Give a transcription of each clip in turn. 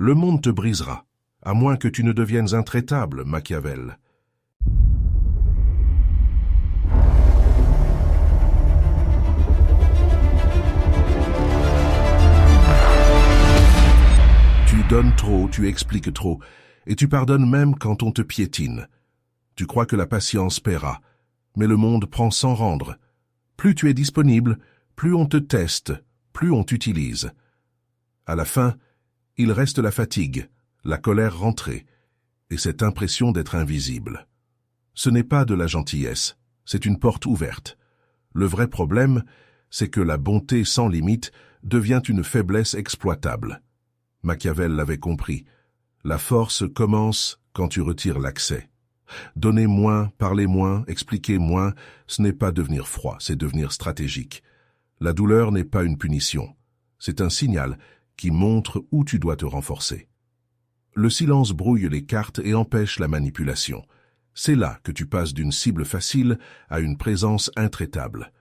Le monde te brisera, à moins que tu ne deviennes intraitable, Machiavel. Tu donnes trop, tu expliques trop, et tu pardonnes même quand on te piétine. Tu crois que la patience paiera, mais le monde prend sans rendre. Plus tu es disponible, plus on te teste, plus on t'utilise. À la fin, il reste la fatigue, la colère rentrée, et cette impression d'être invisible. Ce n'est pas de la gentillesse, c'est une porte ouverte. Le vrai problème, c'est que la bonté sans limite devient une faiblesse exploitable. Machiavel l'avait compris. La force commence quand tu retires l'accès. Donner moins, parler moins, expliquer moins, ce n'est pas devenir froid, c'est devenir stratégique. La douleur n'est pas une punition, c'est un signal qui montre où tu dois te renforcer. Le silence brouille les cartes et empêche la manipulation. C'est là que tu passes d'une cible facile à une présence intraitable.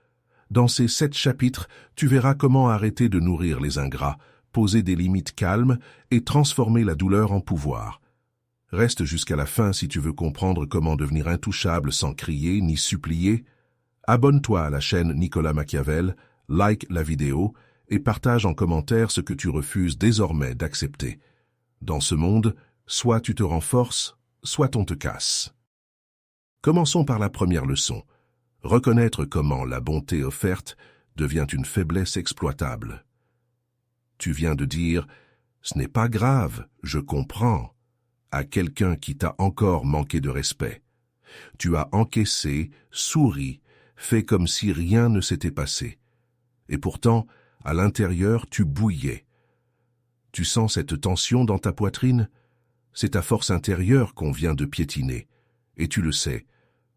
Dans ces 7 chapitres, tu verras comment arrêter de nourrir les ingrats, poser des limites calmes et transformer la douleur en pouvoir. Reste jusqu'à la fin si tu veux comprendre comment devenir intouchable sans crier ni supplier. Abonne-toi à la chaîne Nicolas Machiavel, like la vidéo et partage en commentaire ce que tu refuses désormais d'accepter. Dans ce monde, soit tu te renforces, soit on te casse. Commençons par la première leçon. Reconnaître comment la bonté offerte devient une faiblesse exploitable. Tu viens de dire « ce n'est pas grave, je comprends » à quelqu'un qui t'a encore manqué de respect. Tu as encaissé, souri, fait comme si rien ne s'était passé. Et pourtant, à l'intérieur, tu bouillais. Tu sens cette tension dans ta poitrine? C'est ta force intérieure qu'on vient de piétiner. Et tu le sais,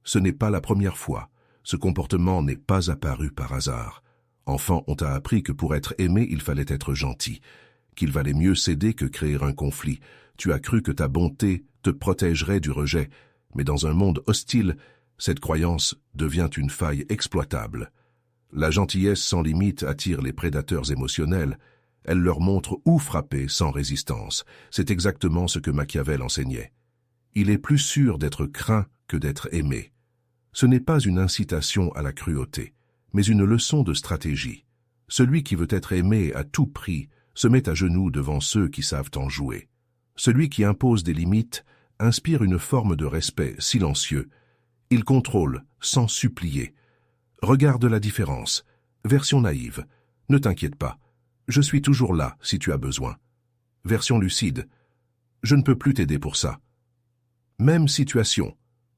ce n'est pas la première fois. Ce comportement n'est pas apparu par hasard. Enfant, on t'a appris que pour être aimé, il fallait être gentil, qu'il valait mieux céder que créer un conflit. Tu as cru que ta bonté te protégerait du rejet, mais dans un monde hostile, cette croyance devient une faille exploitable. La gentillesse sans limite attire les prédateurs émotionnels. Elle leur montre où frapper sans résistance. C'est exactement ce que Machiavel enseignait. Il est plus sûr d'être craint que d'être aimé. Ce n'est pas une incitation à la cruauté, mais une leçon de stratégie. Celui qui veut être aimé à tout prix se met à genoux devant ceux qui savent en jouer. Celui qui impose des limites inspire une forme de respect silencieux. Il contrôle sans supplier. Regarde la différence. Version naïve. Ne t'inquiète pas. Je suis toujours là si tu as besoin. Version lucide. Je ne peux plus t'aider pour ça. Même situation.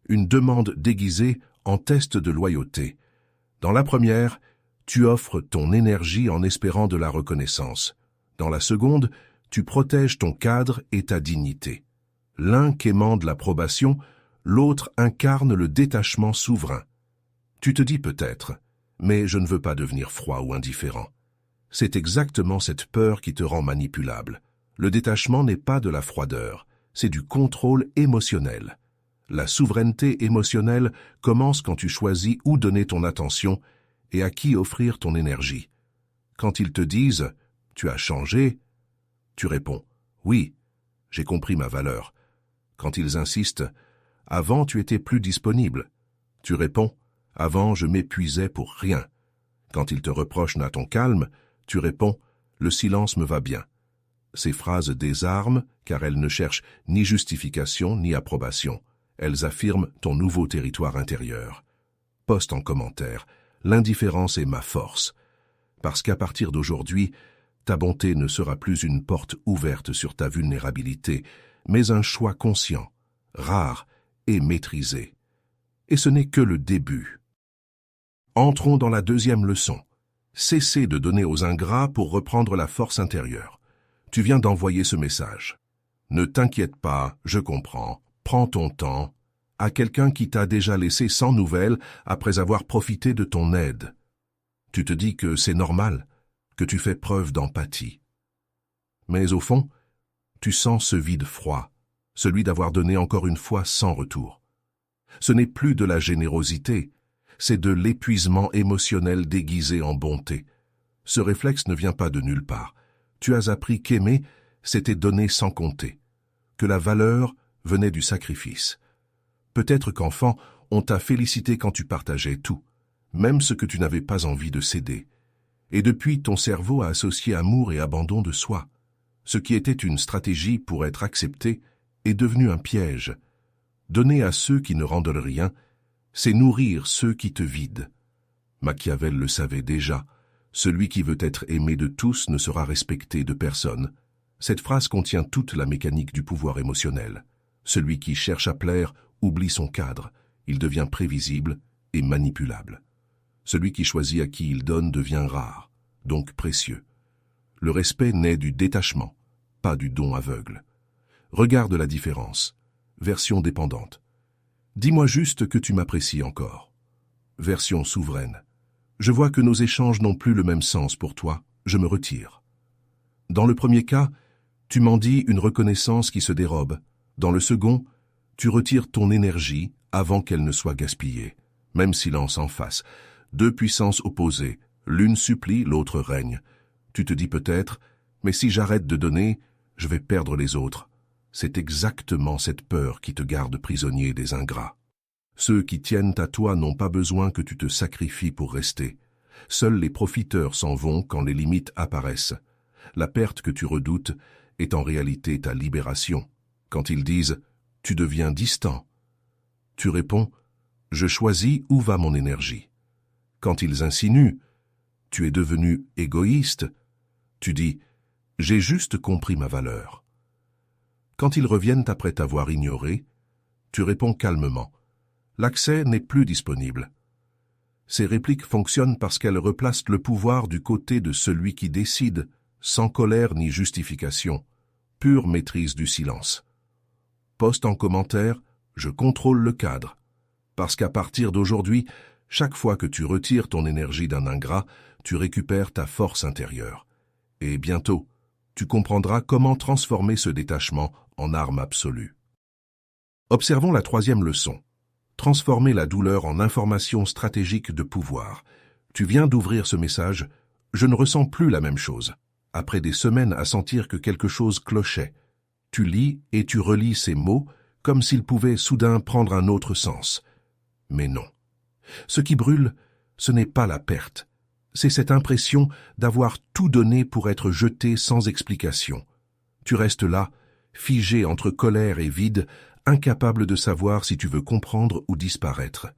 Une demande déguisée en test de loyauté. Dans la première, tu offres ton énergie en espérant de la reconnaissance. Dans la seconde, tu protèges ton cadre et ta dignité. L'un quémande l'approbation, l'autre incarne le détachement souverain. Tu te dis peut-être, mais je ne veux pas devenir froid ou indifférent. C'est exactement cette peur qui te rend manipulable. Le détachement n'est pas de la froideur, c'est du contrôle émotionnel. La souveraineté émotionnelle commence quand tu choisis où donner ton attention et à qui offrir ton énergie. Quand ils te disent « tu as changé », tu réponds « oui, j'ai compris ma valeur ». Quand ils insistent « avant tu étais plus disponible », tu réponds « avant je m'épuisais pour rien ». Quand ils te reprochent ton calme, tu réponds « le silence me va bien ». Ces phrases désarment car elles ne cherchent ni justification ni approbation. Elles affirment ton nouveau territoire intérieur. Poste en commentaire « l'indifférence est ma force ». Parce qu'à partir d'aujourd'hui, ta bonté ne sera plus une porte ouverte sur ta vulnérabilité, mais un choix conscient, rare et maîtrisé. Et ce n'est que le début. Entrons dans la deuxième leçon. Cessez de donner aux ingrats pour reprendre la force intérieure. Tu viens d'envoyer ce message. Ne t'inquiète pas, je comprends. Prends ton temps. À quelqu'un qui t'a déjà laissé sans nouvelles après avoir profité de ton aide. Tu te dis que c'est normal, que tu fais preuve d'empathie. Mais au fond, tu sens ce vide froid, celui d'avoir donné encore une fois sans retour. Ce n'est plus de la générosité, c'est de l'épuisement émotionnel déguisé en bonté. Ce réflexe ne vient pas de nulle part. Tu as appris qu'aimer, c'était donner sans compter, que la valeur venait du sacrifice. Peut-être qu'enfant, on t'a félicité quand tu partageais tout, même ce que tu n'avais pas envie de céder. Et depuis, ton cerveau a associé amour et abandon de soi. Ce qui était une stratégie pour être accepté est devenu un piège. Donner à ceux qui ne rendent rien, c'est nourrir ceux qui te vident. Machiavel le savait déjà. Celui qui veut être aimé de tous ne sera respecté de personne. Cette phrase contient toute la mécanique du pouvoir émotionnel. Celui qui cherche à plaire oublie son cadre. Il devient prévisible et manipulable. Celui qui choisit à qui il donne devient rare, donc précieux. Le respect naît du détachement, pas du don aveugle. Regarde la différence. Version dépendante. Dis-moi juste que tu m'apprécies encore. Version souveraine. Je vois que nos échanges n'ont plus le même sens pour toi, je me retire. Dans le premier cas, tu m'en dis une reconnaissance qui se dérobe. Dans le second, tu retires ton énergie avant qu'elle ne soit gaspillée. Même silence en face. Deux puissances opposées. L'une supplie, l'autre règne. Tu te dis peut-être, mais si j'arrête de donner, je vais perdre les autres. C'est exactement cette peur qui te garde prisonnier des ingrats. Ceux qui tiennent à toi n'ont pas besoin que tu te sacrifies pour rester. Seuls les profiteurs s'en vont quand les limites apparaissent. La perte que tu redoutes est en réalité ta libération. Quand ils disent « tu deviens distant », tu réponds « je choisis où va mon énergie ». Quand ils insinuent « tu es devenu égoïste », tu dis « j'ai juste compris ma valeur ». Quand ils reviennent après t'avoir ignoré, tu réponds calmement « l'accès n'est plus disponible ». Ces répliques fonctionnent parce qu'elles replacent le pouvoir du côté de celui qui décide, sans colère ni justification, pure maîtrise du silence. Poste en commentaire « je contrôle le cadre », parce qu'à partir d'aujourd'hui, chaque fois que tu retires ton énergie d'un ingrat, tu récupères ta force intérieure. Et bientôt, tu comprendras comment transformer ce détachement en arme absolue. Observons la troisième leçon. Transformer la douleur en information stratégique de pouvoir. Tu viens d'ouvrir ce message, je ne ressens plus la même chose. Après des semaines à sentir que quelque chose clochait, tu lis et tu relis ces mots comme s'ils pouvaient soudain prendre un autre sens. Mais non. Ce qui brûle, ce n'est pas la perte. C'est cette impression d'avoir tout donné pour être jeté sans explication. Tu restes là, figé entre colère et vide, incapable de savoir si tu veux comprendre ou disparaître.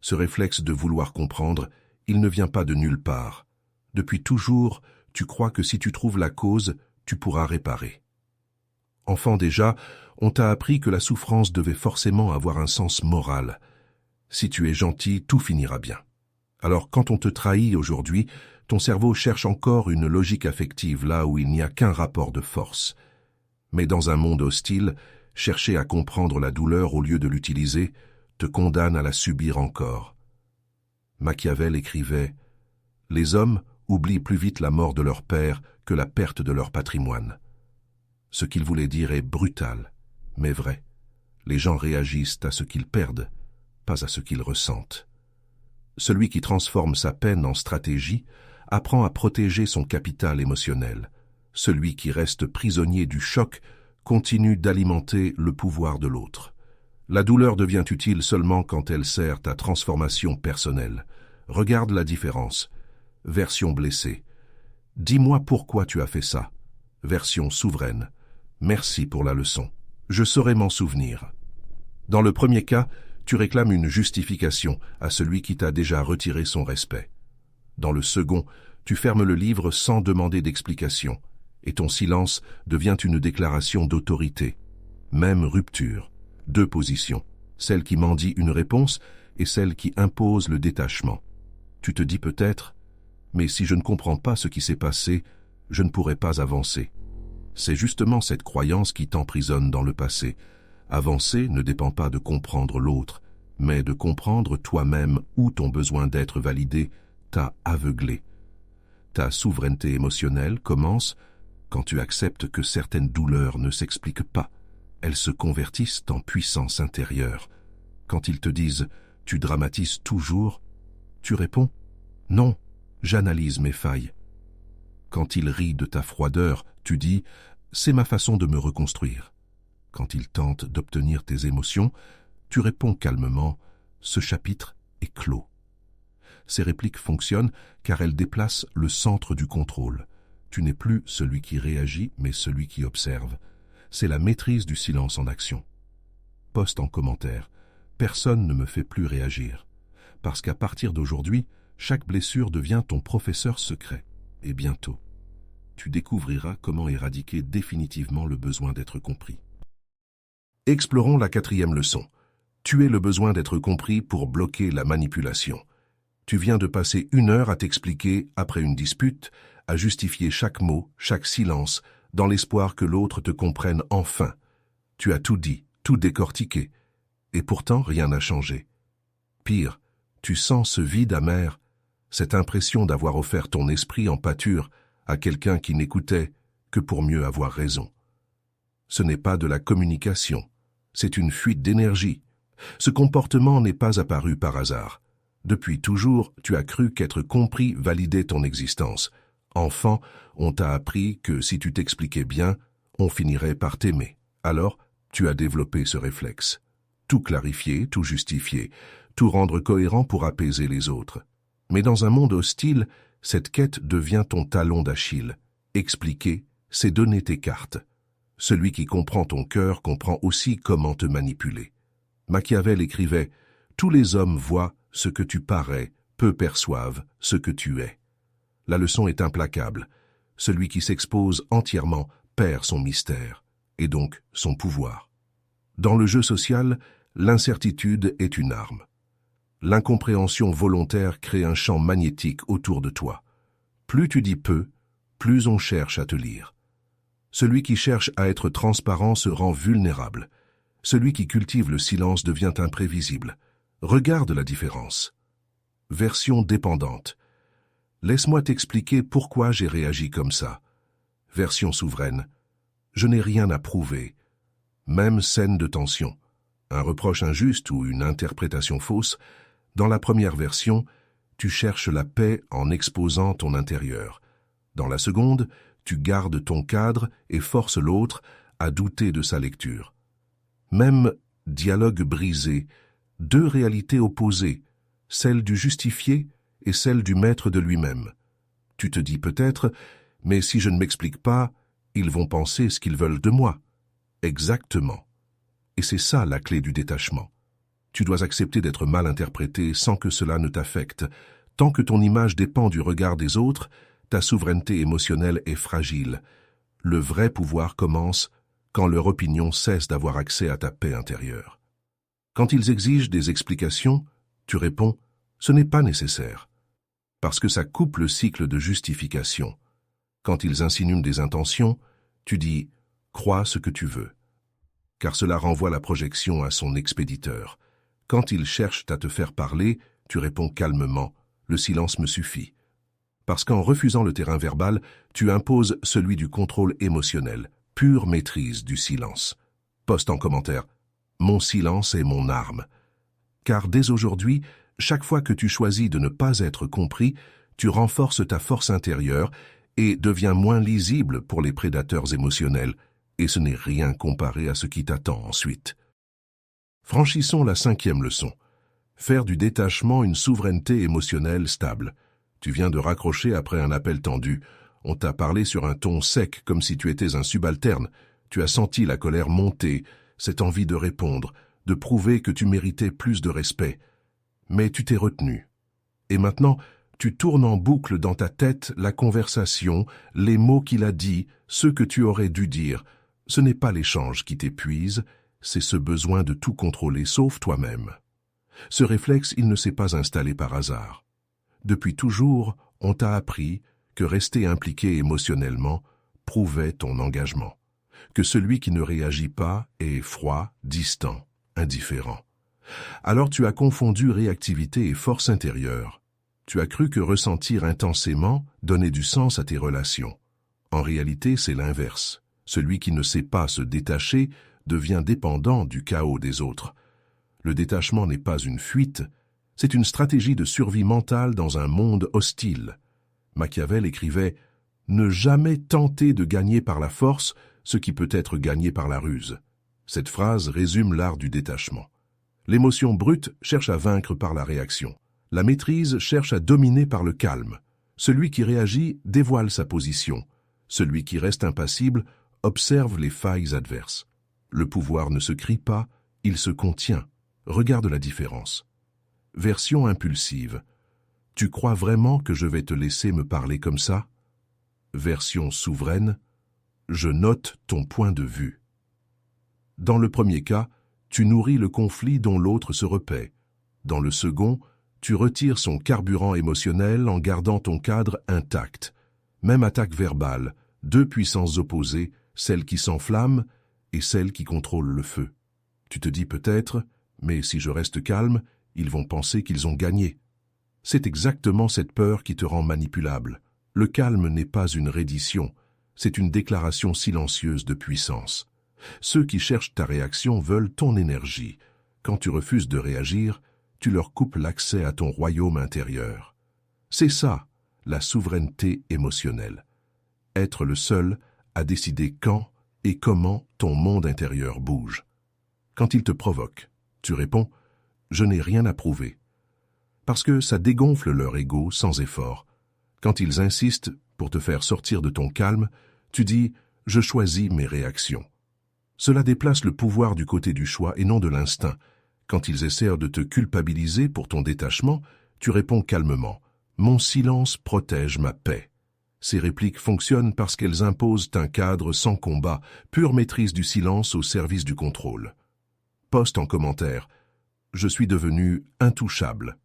Ce réflexe de vouloir comprendre, il ne vient pas de nulle part. Depuis toujours, tu crois que si tu trouves la cause, tu pourras réparer. Enfant déjà, on t'a appris que la souffrance devait forcément avoir un sens moral. Si tu es gentil, tout finira bien. Alors quand on te trahit aujourd'hui, ton cerveau cherche encore une logique affective là où il n'y a qu'un rapport de force. Mais dans un monde hostile, chercher à comprendre la douleur au lieu de l'utiliser te condamne à la subir encore. Machiavel écrivait « Les hommes oublient plus vite la mort de leur père que la perte de leur patrimoine ». Ce qu'il voulait dire est brutal, mais vrai. Les gens réagissent à ce qu'ils perdent, pas à ce qu'ils ressentent. Celui qui transforme sa peine en stratégie apprend à protéger son capital émotionnel. Celui qui reste prisonnier du choc continue d'alimenter le pouvoir de l'autre. La douleur devient utile seulement quand elle sert ta transformation personnelle. Regarde la différence. Version blessée. Dis-moi pourquoi tu as fait ça. Version souveraine. Merci pour la leçon. Je saurai m'en souvenir. Dans le premier cas, tu réclames une justification à celui qui t'a déjà retiré son respect. Dans le second, tu fermes le livre sans demander d'explication, et ton silence devient une déclaration d'autorité. Même rupture. Deux positions, celle qui mendie une réponse et celle qui impose le détachement. Tu te dis peut-être, mais si je ne comprends pas ce qui s'est passé, je ne pourrai pas avancer. C'est justement cette croyance qui t'emprisonne dans le passé. Avancer ne dépend pas de comprendre l'autre, mais de comprendre toi-même où ton besoin d'être validé t'a aveuglé. Ta souveraineté émotionnelle commence quand tu acceptes que certaines douleurs ne s'expliquent pas. Elles se convertissent en puissance intérieure. Quand ils te disent « tu dramatises toujours », tu réponds « non, j'analyse mes failles ». Quand ils rient de ta froideur, tu dis C'est ma façon de me reconstruire. Quand il tente d'obtenir tes émotions, tu réponds calmement « Ce chapitre est clos ». Ces répliques fonctionnent car elles déplacent le centre du contrôle. Tu n'es plus celui qui réagit, mais celui qui observe. C'est la maîtrise du silence en action. Poste en commentaire. Personne ne me fait plus réagir. Parce qu'à partir d'aujourd'hui, chaque blessure devient ton professeur secret. Et bientôt, tu découvriras comment éradiquer définitivement le besoin d'être compris. Explorons la 4e leçon. Tuer le besoin d'être compris pour bloquer la manipulation. Tu viens de passer 1 heure à t'expliquer, après une dispute, à justifier chaque mot, chaque silence, dans l'espoir que l'autre te comprenne enfin. Tu as tout dit, tout décortiqué, et pourtant rien n'a changé. Pire, tu sens ce vide amer, cette impression d'avoir offert ton esprit en pâture à quelqu'un qui n'écoutait que pour mieux avoir raison. Ce n'est pas de la communication, c'est une fuite d'énergie. Ce comportement n'est pas apparu par hasard. Depuis toujours, tu as cru qu'être compris validait ton existence. Enfant, on t'a appris que si tu t'expliquais bien, on finirait par t'aimer. Alors, tu as développé ce réflexe. Tout clarifier, tout justifier, tout rendre cohérent pour apaiser les autres. Mais dans un monde hostile, cette quête devient ton talon d'Achille. Expliquer, c'est donner tes cartes. Celui qui comprend ton cœur comprend aussi comment te manipuler. Machiavel écrivait « Tous les hommes voient ce que tu parais, peu perçoivent ce que tu es ». La leçon est implacable. Celui qui s'expose entièrement perd son mystère, et donc son pouvoir. Dans le jeu social, l'incertitude est une arme. L'incompréhension volontaire crée un champ magnétique autour de toi. Plus tu dis peu, plus on cherche à te lire. Celui qui cherche à être transparent se rend vulnérable. Celui qui cultive le silence devient imprévisible. Regarde la différence. Version dépendante. Laisse-moi t'expliquer pourquoi j'ai réagi comme ça. Version souveraine. Je n'ai rien à prouver. Même scène de tension. Un reproche injuste ou une interprétation fausse. Dans la première version, tu cherches la paix en exposant ton intérieur. Dans la seconde, tu gardes ton cadre et forces l'autre à douter de sa lecture. Même dialogue brisé, 2 réalités opposées, celle du justifié et celle du maître de lui-même. Tu te dis peut-être, mais si je ne m'explique pas, ils vont penser ce qu'ils veulent de moi. Exactement. Et c'est ça la clé du détachement. Tu dois accepter d'être mal interprété sans que cela ne t'affecte. Tant que ton image dépend du regard des autres, ta souveraineté émotionnelle est fragile. Le vrai pouvoir commence quand leur opinion cesse d'avoir accès à ta paix intérieure. Quand ils exigent des explications, tu réponds « ce n'est pas nécessaire », parce que ça coupe le cycle de justification. Quand ils insinuent des intentions, tu dis « crois ce que tu veux », car cela renvoie la projection à son expéditeur. Quand ils cherchent à te faire parler, tu réponds calmement « le silence me suffit ». Parce qu'en refusant le terrain verbal, tu imposes celui du contrôle émotionnel, pure maîtrise du silence. Poste en commentaire « Mon silence est mon arme ». Car dès aujourd'hui, chaque fois que tu choisis de ne pas être compris, tu renforces ta force intérieure et deviens moins lisible pour les prédateurs émotionnels, et ce n'est rien comparé à ce qui t'attend ensuite. Franchissons la 5e leçon. Faire du détachement une souveraineté émotionnelle stable. Tu viens de raccrocher après un appel tendu. On t'a parlé sur un ton sec, comme si tu étais un subalterne. Tu as senti la colère monter, cette envie de répondre, de prouver que tu méritais plus de respect. Mais tu t'es retenu. Et maintenant, tu tournes en boucle dans ta tête la conversation, les mots qu'il a dit, ceux que tu aurais dû dire. Ce n'est pas l'échange qui t'épuise, c'est ce besoin de tout contrôler sauf toi-même. Ce réflexe, il ne s'est pas installé par hasard. Depuis toujours, on t'a appris que rester impliqué émotionnellement prouvait ton engagement, que celui qui ne réagit pas est froid, distant, indifférent. Alors tu as confondu réactivité et force intérieure. Tu as cru que ressentir intensément donnait du sens à tes relations. En réalité, c'est l'inverse. Celui qui ne sait pas se détacher devient dépendant du chaos des autres. Le détachement n'est pas une fuite, c'est une stratégie de survie mentale dans un monde hostile. Machiavel écrivait « Ne jamais tenter de gagner par la force, ce qui peut être gagné par la ruse. Cette phrase résume l'art du détachement. L'émotion brute cherche à vaincre par la réaction. La maîtrise cherche à dominer par le calme. Celui qui réagit dévoile sa position. Celui qui reste impassible observe les failles adverses. Le pouvoir ne se crie pas, il se contient. Regarde la différence. Version impulsive. Tu crois vraiment que je vais te laisser me parler comme ça? Version souveraine. Je note ton point de vue. Dans le premier cas, tu nourris le conflit dont l'autre se repaît. Dans le second, tu retires son carburant émotionnel en gardant ton cadre intact. Même attaque verbale, deux puissances opposées, celle qui s'enflamme et celle qui contrôle le feu. Tu te dis peut-être, mais si je reste calme, ils vont penser qu'ils ont gagné. C'est exactement cette peur qui te rend manipulable. Le calme n'est pas une reddition, c'est une déclaration silencieuse de puissance. Ceux qui cherchent ta réaction veulent ton énergie. Quand tu refuses de réagir, tu leur coupes l'accès à ton royaume intérieur. C'est ça, la souveraineté émotionnelle. Être le seul à décider quand et comment ton monde intérieur bouge. Quand ils te provoquent, tu réponds « Je n'ai rien à prouver ». Parce que ça dégonfle leur ego sans effort. Quand ils insistent pour te faire sortir de ton calme, tu dis « Je choisis mes réactions ». Cela déplace le pouvoir du côté du choix et non de l'instinct. Quand ils essaient de te culpabiliser pour ton détachement, tu réponds calmement « Mon silence protège ma paix ». Ces répliques fonctionnent parce qu'elles imposent un cadre sans combat, pure maîtrise du silence au service du contrôle. Poste en commentaire « Je suis devenu intouchable ».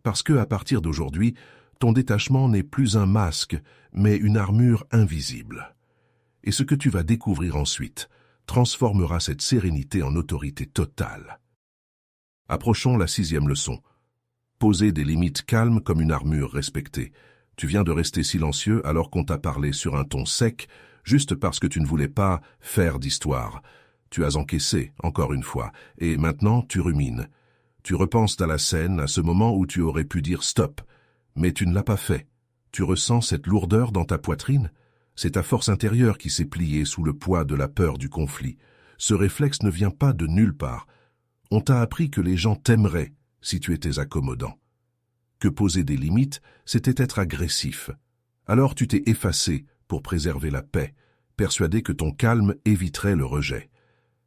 Parce que, à partir d'aujourd'hui, ton détachement n'est plus un masque, mais une armure invisible. Et ce que tu vas découvrir ensuite transformera cette sérénité en autorité totale. Approchons la 6e leçon. Poser des limites calmes comme une armure respectée. Tu viens de rester silencieux alors qu'on t'a parlé sur un ton sec, juste parce que tu ne voulais pas faire d'histoire. Tu as encaissé, encore une fois, et maintenant tu rumines. Tu repenses à la scène, à ce moment où tu aurais pu dire « stop », mais tu ne l'as pas fait. Tu ressens cette lourdeur dans ta poitrine? C'est ta force intérieure qui s'est pliée sous le poids de la peur du conflit. Ce réflexe ne vient pas de nulle part. On t'a appris que les gens t'aimeraient si tu étais accommodant. Que poser des limites, c'était être agressif. Alors tu t'es effacé pour préserver la paix, persuadé que ton calme éviterait le rejet.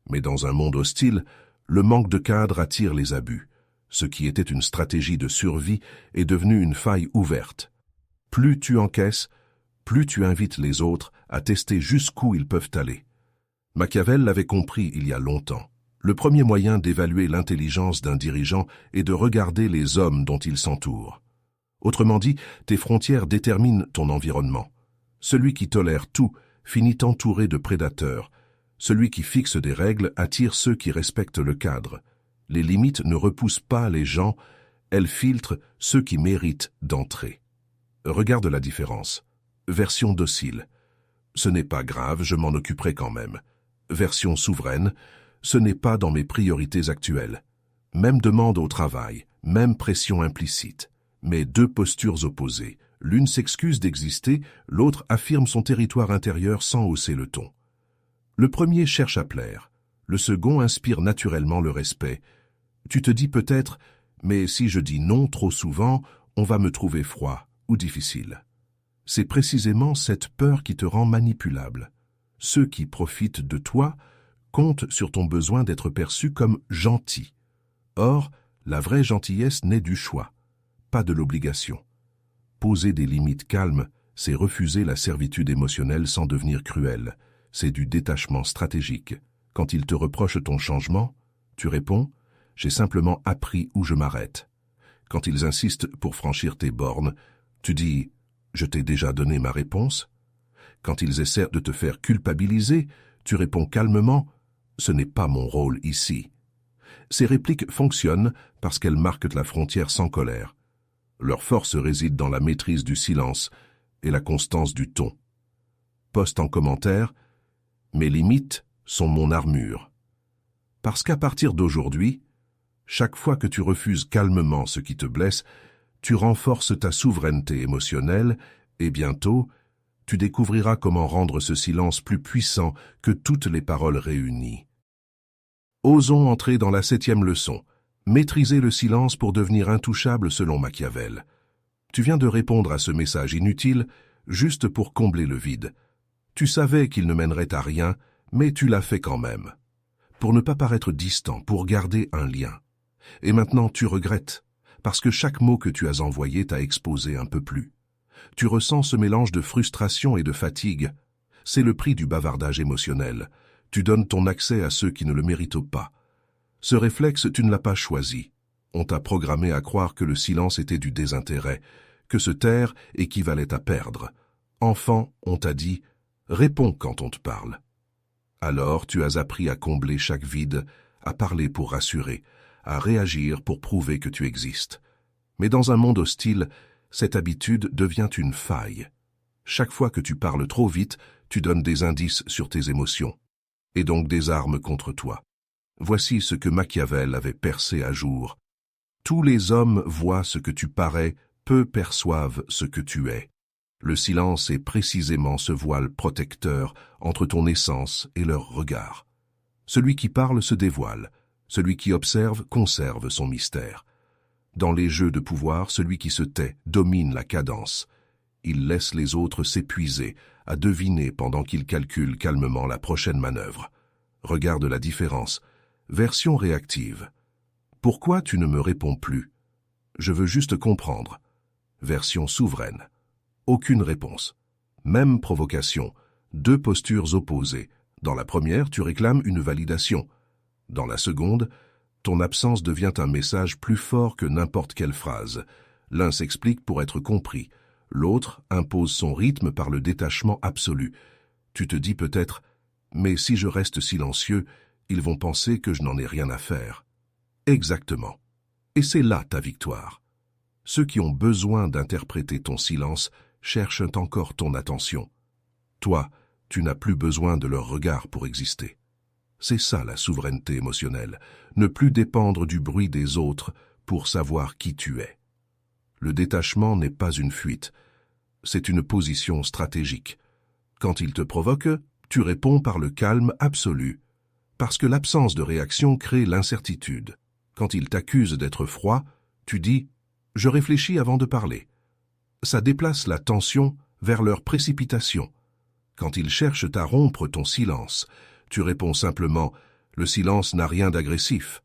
Mais dans un monde hostile, le manque de cadre attire les abus. Ce qui était une stratégie de survie est devenu une faille ouverte. Plus tu encaisses, plus tu invites les autres à tester jusqu'où ils peuvent aller. Machiavel l'avait compris il y a longtemps. Le premier moyen d'évaluer l'intelligence d'un dirigeant est de regarder les hommes dont il s'entoure. Autrement dit, tes frontières déterminent ton environnement. Celui qui tolère tout finit entouré de prédateurs. Celui qui fixe des règles attire ceux qui respectent le cadre. Les limites ne repoussent pas les gens, elles filtrent ceux qui méritent d'entrer. Regarde la différence. Version docile. Ce n'est pas grave, je m'en occuperai quand même. Version souveraine. Ce n'est pas dans mes priorités actuelles. Même demande au travail, même pression implicite. Mais deux postures opposées. L'une s'excuse d'exister, l'autre affirme son territoire intérieur sans hausser le ton. Le premier cherche à plaire. Le second inspire naturellement le respect. Tu te dis peut-être, mais si je dis non trop souvent, on va me trouver froid ou difficile. C'est précisément cette peur qui te rend manipulable. Ceux qui profitent de toi comptent sur ton besoin d'être perçu comme gentil. Or, la vraie gentillesse naît du choix, pas de l'obligation. Poser des limites calmes, c'est refuser la servitude émotionnelle sans devenir cruel. C'est du détachement stratégique. Quand ils te reprochent ton changement, tu réponds « J'ai simplement appris où je m'arrête ». Quand ils insistent pour franchir tes bornes, tu dis « Je t'ai déjà donné ma réponse ». Quand ils essaient de te faire culpabiliser, tu réponds calmement « Ce n'est pas mon rôle ici ». Ces répliques fonctionnent parce qu'elles marquent la frontière sans colère. Leur force réside dans la maîtrise du silence et la constance du ton. Poste en commentaire « Mes limites sont mon armure ». Parce qu'à partir d'aujourd'hui, chaque fois que tu refuses calmement ce qui te blesse, tu renforces ta souveraineté émotionnelle et bientôt, tu découvriras comment rendre ce silence plus puissant que toutes les paroles réunies. Osons entrer dans la 7e leçon. Maîtriser le silence pour devenir intouchable selon Machiavel. Tu viens de répondre à ce message inutile, juste pour combler le vide. Tu savais qu'il ne mènerait à rien, mais tu l'as fait quand même. Pour ne pas paraître distant, pour garder un lien. Et maintenant tu regrettes, parce que chaque mot que tu as envoyé t'a exposé un peu plus. Tu ressens ce mélange de frustration et de fatigue. C'est le prix du bavardage émotionnel. Tu donnes ton accès à ceux qui ne le méritent pas. Ce réflexe, tu ne l'as pas choisi. On t'a programmé à croire que le silence était du désintérêt, que se taire équivalait à perdre. Enfant, on t'a dit « réponds quand on te parle ». Alors tu as appris à combler chaque vide, à parler pour rassurer, à réagir pour prouver que tu existes. Mais dans un monde hostile, cette habitude devient une faille. Chaque fois que tu parles trop vite, tu donnes des indices sur tes émotions, et donc des armes contre toi. Voici ce que Machiavel avait percé à jour. Tous les hommes voient ce que tu parais, peu perçoivent ce que tu es. Le silence est précisément ce voile protecteur entre ton essence et leur regard. Celui qui parle se dévoile, celui qui observe conserve son mystère. Dans les jeux de pouvoir, celui qui se tait domine la cadence. Il laisse les autres s'épuiser, à deviner pendant qu'ils calculent calmement la prochaine manœuvre. Regarde la différence. Version réactive. Pourquoi tu ne me réponds plus? Je veux juste comprendre. Version souveraine. Aucune réponse. Même provocation. Deux postures opposées. Dans la première, tu réclames une validation. Dans la seconde, ton absence devient un message plus fort que n'importe quelle phrase. L'un s'explique pour être compris. L'autre impose son rythme par le détachement absolu. Tu te dis peut-être « mais si je reste silencieux, ils vont penser que je n'en ai rien à faire. » Exactement. Et c'est là ta victoire. Ceux qui ont besoin d'interpréter ton silence cherchent encore ton attention. Toi, tu n'as plus besoin de leur regard pour exister. C'est ça la souveraineté émotionnelle, ne plus dépendre du bruit des autres pour savoir qui tu es. Le détachement n'est pas une fuite, c'est une position stratégique. Quand il te provoque, tu réponds par le calme absolu, parce que l'absence de réaction crée l'incertitude. Quand il t'accuse d'être froid, tu dis « je réfléchis avant de parler ». Ça déplace la tension vers leur précipitation. Quand ils cherchent à rompre ton silence, tu réponds simplement « le silence n'a rien d'agressif ».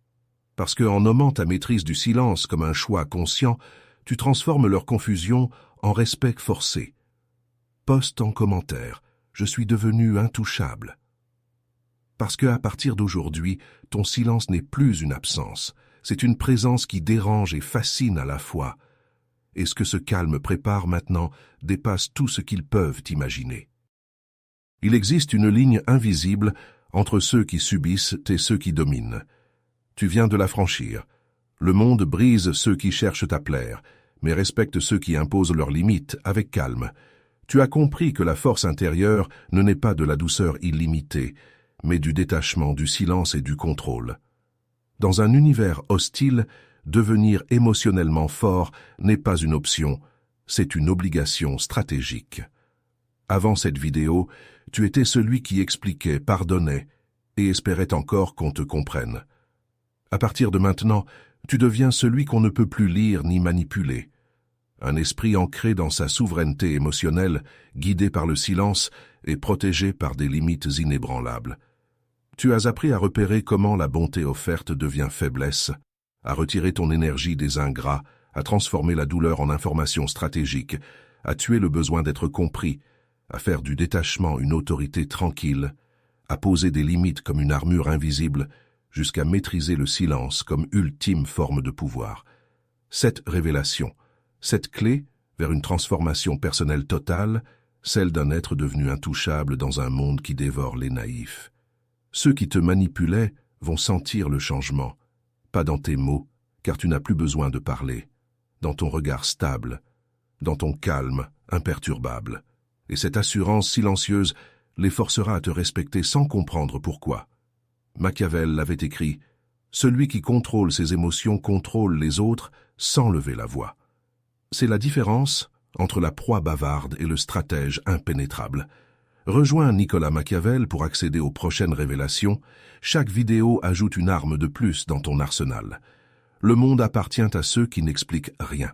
Parce qu'en nommant ta maîtrise du silence comme un choix conscient, tu transformes leur confusion en respect forcé. Poste en commentaire « je suis devenu intouchable ». Parce qu'à partir d'aujourd'hui, ton silence n'est plus une absence, c'est une présence qui dérange et fascine à la fois. Et ce que ce calme prépare maintenant dépasse tout ce qu'ils peuvent imaginer. Il existe une ligne invisible entre ceux qui subissent et ceux qui dominent. Tu viens de la franchir. Le monde brise ceux qui cherchent à plaire, mais respecte ceux qui imposent leurs limites avec calme. Tu as compris que la force intérieure ne naît pas de la douceur illimitée, mais du détachement, du silence et du contrôle. Dans un univers hostile, devenir émotionnellement fort n'est pas une option, c'est une obligation stratégique. Avant cette vidéo, tu étais celui qui expliquait, pardonnait et espérait encore qu'on te comprenne. À partir de maintenant, tu deviens celui qu'on ne peut plus lire ni manipuler. Un esprit ancré dans sa souveraineté émotionnelle, guidé par le silence et protégé par des limites inébranlables. Tu as appris à repérer comment la bonté offerte devient faiblesse, à retirer ton énergie des ingrats, à transformer la douleur en information stratégique, à tuer le besoin d'être compris, à faire du détachement une autorité tranquille, à poser des limites comme une armure invisible, jusqu'à maîtriser le silence comme ultime forme de pouvoir. Cette révélation, cette clé vers une transformation personnelle totale, celle d'un être devenu intouchable dans un monde qui dévore les naïfs. Ceux qui te manipulaient vont sentir le changement, pas dans tes mots, car tu n'as plus besoin de parler, dans ton regard stable, dans ton calme imperturbable. Et cette assurance silencieuse les forcera à te respecter sans comprendre pourquoi. Machiavel l'avait écrit « Celui qui contrôle ses émotions contrôle les autres sans lever la voix ». C'est la différence entre la proie bavarde et le stratège impénétrable. Rejoins Nicolas Machiavel pour accéder aux prochaines révélations. Chaque vidéo ajoute une arme de plus dans ton arsenal. Le monde appartient à ceux qui n'expliquent rien.